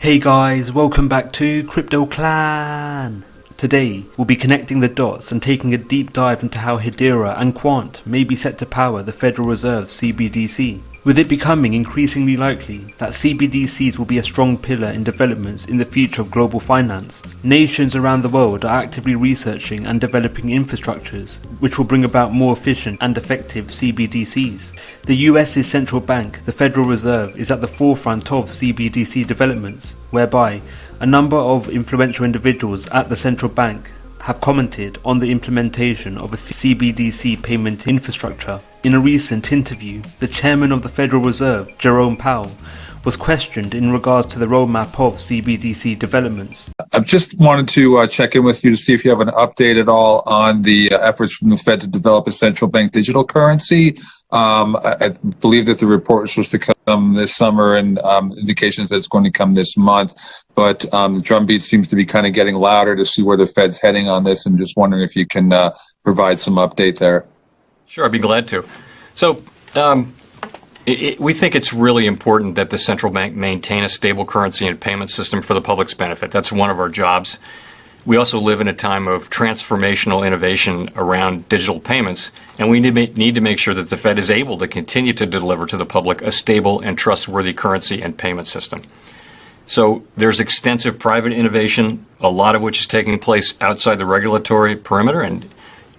Hey guys, welcome back to Crypto Clan! Today, we'll be connecting the dots and taking a deep dive into how Hedera and Quant may be set to power the Federal Reserve's CBDC. With it becoming increasingly likely that CBDCs will be a strong pillar in developments in the future of global finance, nations around the world are actively researching and developing infrastructures which will bring about more efficient and effective CBDCs. The US's central bank, the Federal Reserve, is at the forefront of CBDC developments, whereby a number of influential individuals at the central bank have commented on the implementation of a CBDC payment infrastructure. In a recent interview, the chairman of the Federal Reserve, Jerome Powell, was questioned in regards to the roadmap of CBDC developments. I've just wanted to check in with you to see if you have an update at all on the efforts from the Fed to develop a central bank digital currency. I believe that the report was supposed to come this summer and indications that it's going to come this month. But the drumbeat seems to be kind of getting louder to see where the Fed's heading on this, and just wondering if you can provide some update there. Sure, I'd be glad to. So we think it's really important that the central bank maintain a stable currency and payment system for the public's benefit. That's one of our jobs. We also live in a time of transformational innovation around digital payments, and we need to make sure that the Fed is able to continue to deliver to the public a stable and trustworthy currency and payment system. So there's extensive private innovation, a lot of which is taking place outside the regulatory perimeter, and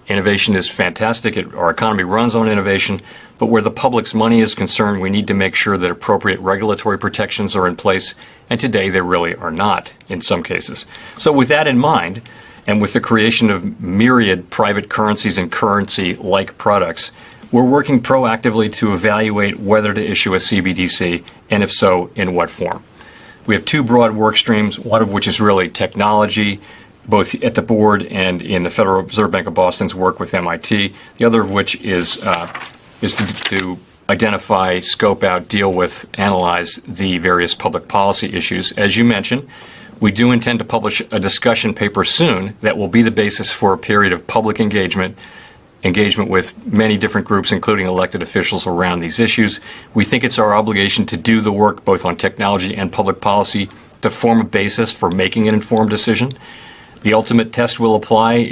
innovation is fantastic. Our economy runs on innovation, but where the public's money is concerned, we need to make sure that appropriate regulatory protections are in place, and today they really are not in some cases. So with that in mind, and with the creation of myriad private currencies and currency-like products, we're working proactively to evaluate whether to issue a CBDC, and if so, in what form. We have two broad work streams, one of which is really technology, both at the board and in the Federal Reserve Bank of Boston's work with MIT. The other of which is to identify, scope out, deal with, analyze the various public policy issues. As you mentioned, we do intend to publish a discussion paper soon that will be the basis for a period of public engagement with many different groups, including elected officials around these issues. We think it's our obligation to do the work both on technology and public policy to form a basis for making an informed decision. The ultimate test will apply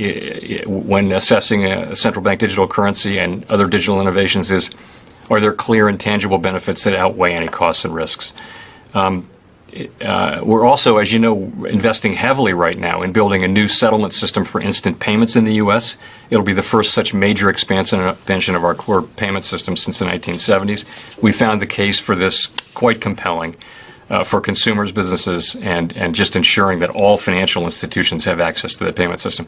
when assessing a central bank digital currency and other digital innovations is, are there clear and tangible benefits that outweigh any costs and risks? We're also, as you know, investing heavily right now in building a new settlement system for instant payments in the U.S. It'll be the first such major expansion of our core payment system since the 1970s. We found the case for this quite compelling for consumers, businesses, and just ensuring that all financial institutions have access to the payment system.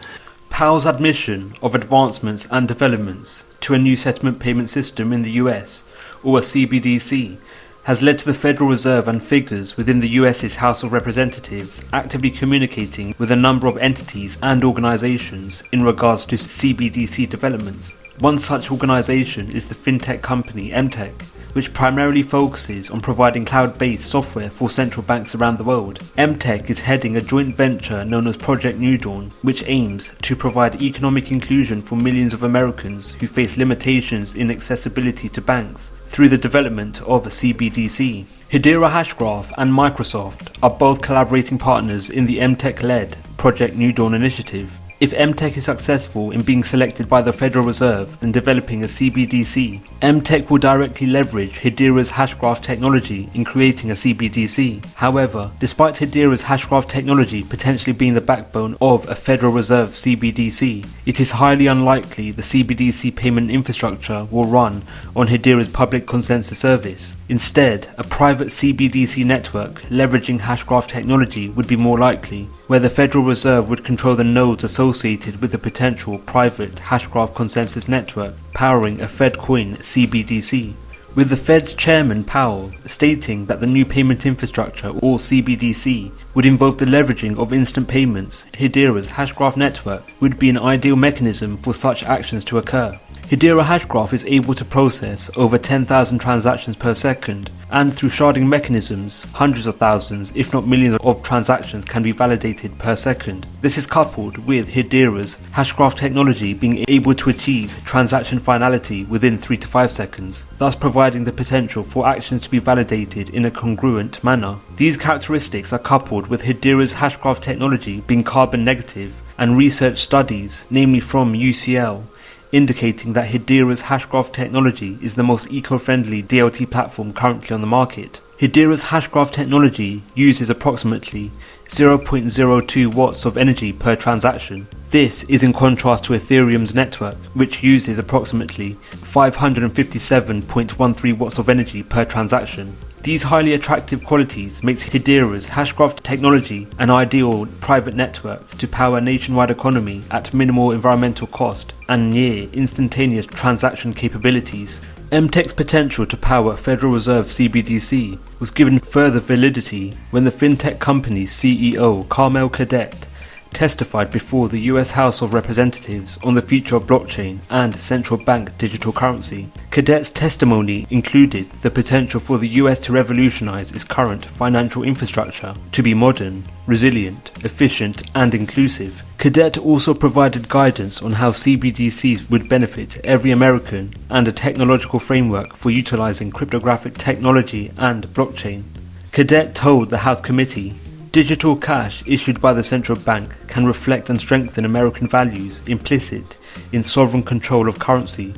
Powell's admission of advancements and developments to a new settlement payment system in the US, or a CBDC, has led to the Federal Reserve and figures within the US's House of Representatives actively communicating with a number of entities and organizations in regards to CBDC developments. One such organization is the fintech company MTech, which primarily focuses on providing cloud-based software for central banks around the world. MTech is heading a joint venture known as Project New Dawn, which aims to provide economic inclusion for millions of Americans who face limitations in accessibility to banks through the development of a CBDC. Hedera Hashgraph and Microsoft are both collaborating partners in the MTech-led Project New Dawn initiative. If MTech is successful in being selected by the Federal Reserve and developing a CBDC, MTech will directly leverage Hedera's Hashgraph technology in creating a CBDC. However, despite Hedera's Hashgraph technology potentially being the backbone of a Federal Reserve CBDC, it is highly unlikely the CBDC payment infrastructure will run on Hedera's public consensus service. Instead, a private CBDC network leveraging Hashgraph technology would be more likely, where the Federal Reserve would control the nodes associated with a potential private Hashgraph consensus network powering a FedCoin CBDC, with the Fed's chairman Powell stating that the new payment infrastructure, or CBDC, would involve the leveraging of instant payments. Hedera's Hashgraph network would be an ideal mechanism for such actions to occur. Hedera Hashgraph is able to process over 10,000 transactions per second, and through sharding mechanisms, hundreds of thousands, if not millions of transactions can be validated per second. This is coupled with Hedera's Hashgraph technology being able to achieve transaction finality within 3 to 5 seconds, thus providing the potential for actions to be validated in a congruent manner. These characteristics are coupled with Hedera's Hashgraph technology being carbon negative, and research studies, namely from UCL, indicating that Hedera's Hashgraph technology is the most eco-friendly DLT platform currently on the market. Hedera's Hashgraph technology uses approximately 0.02 watts of energy per transaction. This is in contrast to Ethereum's network, which uses approximately 557.13 watts of energy per transaction. These highly attractive qualities makes Hedera's Hashgraph technology an ideal private network to power a nationwide economy at minimal environmental cost and near instantaneous transaction capabilities. MTech's potential to power Federal Reserve CBDC was given further validity when the fintech company's CEO Carmel Cadet testified before the US House of Representatives on the future of blockchain and central bank digital currency. Cadet's testimony included the potential for the US to revolutionize its current financial infrastructure to be modern, resilient, efficient, and inclusive. Cadet also provided guidance on how CBDCs would benefit every American and a technological framework for utilizing cryptographic technology and blockchain. Cadet told the House committee, "Digital cash issued by the central bank can reflect and strengthen American values implicit in sovereign control of currency,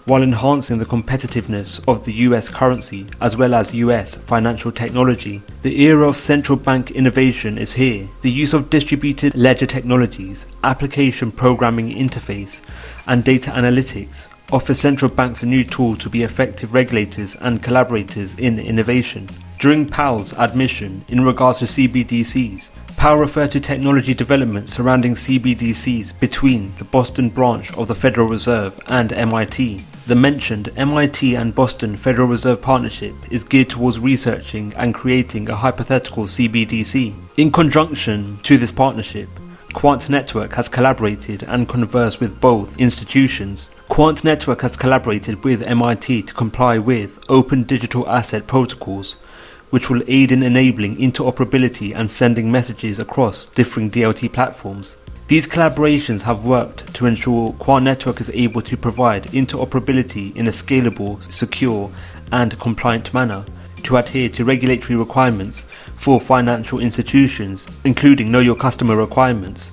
while enhancing the competitiveness of the US currency as well as US financial technology. The era of central bank innovation is here. The use of distributed ledger technologies, application programming interface, and data analytics offers central banks a new tool to be effective regulators and collaborators in innovation." During Powell's admission in regards to CBDCs, Powell referred to technology development surrounding CBDCs between the Boston branch of the Federal Reserve and MIT. The mentioned MIT and Boston Federal Reserve partnership is geared towards researching and creating a hypothetical CBDC. In conjunction to this partnership, Quant Network has collaborated and conversed with both institutions. Quant Network has collaborated with MIT to comply with Open Digital Asset Protocols, which will aid in enabling interoperability and sending messages across differing DLT platforms. These collaborations have worked to ensure Quant Network is able to provide interoperability in a scalable, secure, and compliant manner to adhere to regulatory requirements for financial institutions, including Know Your Customer requirements.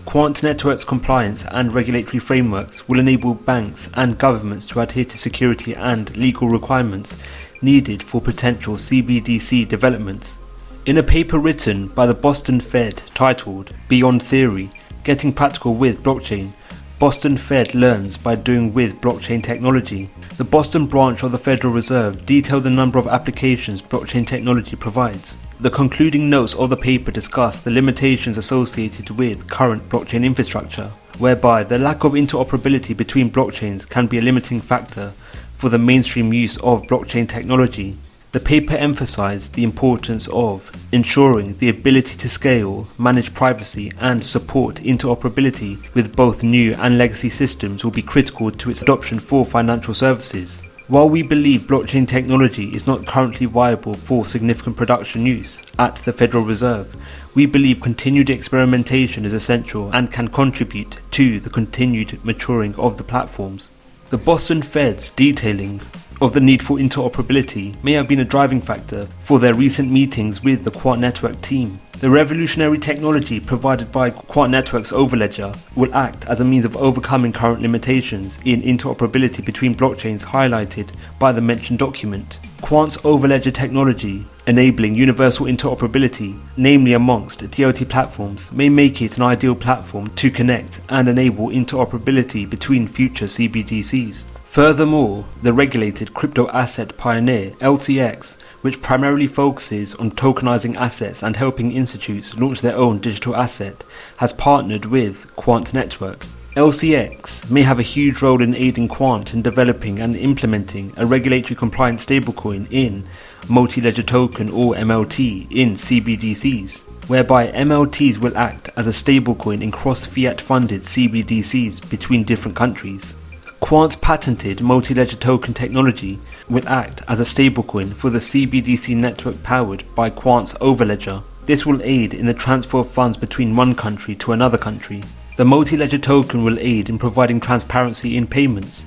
Quant Network's compliance and regulatory frameworks will enable banks and governments to adhere to security and legal requirements needed for potential CBDC developments. In a paper written by the Boston Fed titled Beyond Theory, Getting Practical with Blockchain, Boston Fed learns by doing with blockchain technology. The Boston branch of the Federal Reserve detailed the number of applications blockchain technology provides. The concluding notes of the paper discuss the limitations associated with current blockchain infrastructure, whereby the lack of interoperability between blockchains can be a limiting factor for the mainstream use of blockchain technology. The paper emphasized the importance of ensuring the ability to scale, manage privacy, and support interoperability with both new and legacy systems will be critical to its adoption for financial services. While we believe blockchain technology is not currently viable for significant production use at the Federal Reserve, we believe continued experimentation is essential and can contribute to the continued maturing of the platforms. The Boston Fed's detailing of the need for interoperability may have been a driving factor for their recent meetings with the Quant Network team. The revolutionary technology provided by Quant Network's Overledger will act as a means of overcoming current limitations in interoperability between blockchains highlighted by the mentioned document. Quant's Overledger technology, enabling universal interoperability, namely amongst DLT platforms, may make it an ideal platform to connect and enable interoperability between future CBDCs. Furthermore, the regulated crypto asset pioneer LCX, which primarily focuses on tokenizing assets and helping institutes launch their own digital asset, has partnered with Quant Network. LCX may have a huge role in aiding Quant in developing and implementing a regulatory compliant stablecoin in multi-ledger token or MLT in CBDCs, whereby MLTs will act as a stablecoin in cross-fiat funded CBDCs between different countries. Quant's patented multi-ledger token technology will act as a stablecoin for the CBDC network powered by Quant's overledger. This will aid in the transfer of funds between one country to another country. The multi-ledger token will aid in providing transparency in payments,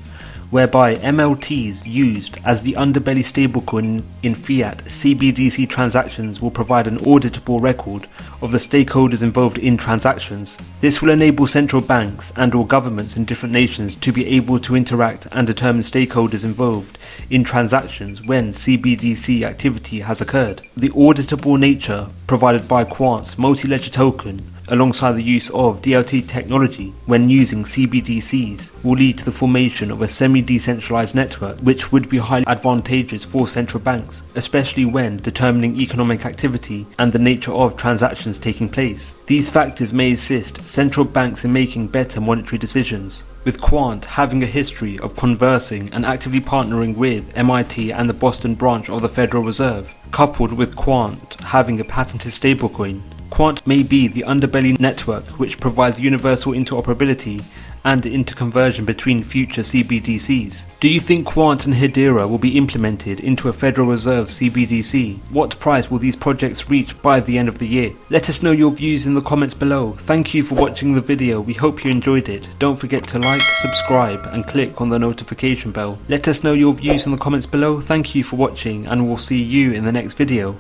whereby MLTs used as the underbelly stablecoin in fiat CBDC transactions will provide an auditable record of the stakeholders involved in transactions. This will enable central banks and or governments in different nations to be able to interact and determine stakeholders involved in transactions when CBDC activity has occurred. The auditable nature provided by Quant's multi-ledger token alongside the use of DLT technology when using CBDCs will lead to the formation of a semi-decentralized network which would be highly advantageous for central banks, especially when determining economic activity and the nature of transactions taking place. These factors may assist central banks in making better monetary decisions. With Quant having a history of conversing and actively partnering with MIT and the Boston branch of the Federal Reserve, coupled with Quant having a patented stablecoin, Quant may be the underbelly network which provides universal interoperability and interconversion between future CBDCs. Do you think Quant and Hedera will be implemented into a Federal Reserve CBDC? What price will these projects reach by the end of the year? Let us know your views in the comments below. Thank you for watching the video. We hope you enjoyed it. Don't forget to like, subscribe and click on the notification bell. Let us know your views in the comments below. Thank you for watching and we'll see you in the next video.